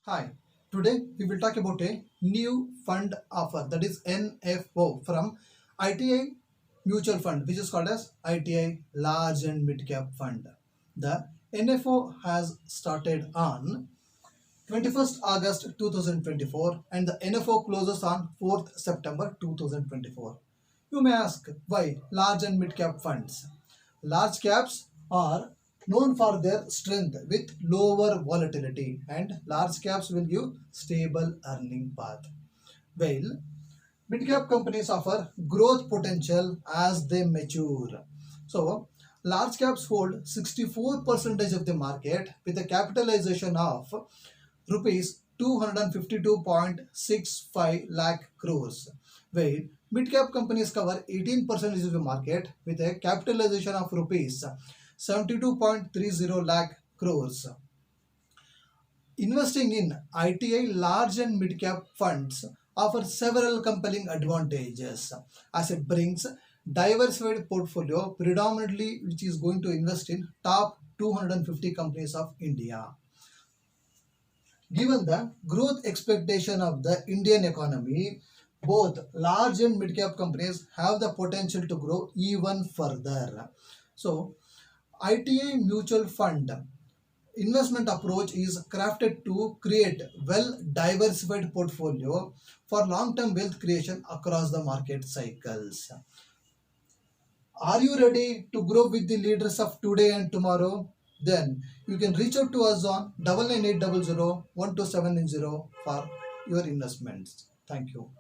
Hi, today we will talk about a new fund offer, that is NFO from ITI Mutual Fund, which is called as ITI Large and Mid Cap Fund. The NFO has started on 21st August 2024 and the NFO closes on 4th September 2024. You may ask, why large and mid cap funds? Large caps are known for their strength with lower volatility, and large caps will give stable earning path. While mid cap companies offer growth potential as they mature. So, large caps hold 64% of the market with a capitalization of rupees 252.65 lakh crores, while mid-cap companies cover 18% of the market with a capitalization of rupees 72.30 lakh crores. Investing in ITI large and mid-cap funds offers several compelling advantages as it brings diversified portfolio predominantly which is going to invest in top 250 companies of India. Given the growth expectation of the Indian economy, both large and mid-cap companies have the potential to grow even further. So, ITI Mutual Fund investment approach is crafted to create well-diversified portfolio for long-term wealth creation across the market cycles. Are you ready to grow with the leaders of today and tomorrow? Then you can reach out to us on 99800 12790 for your investments. Thank you.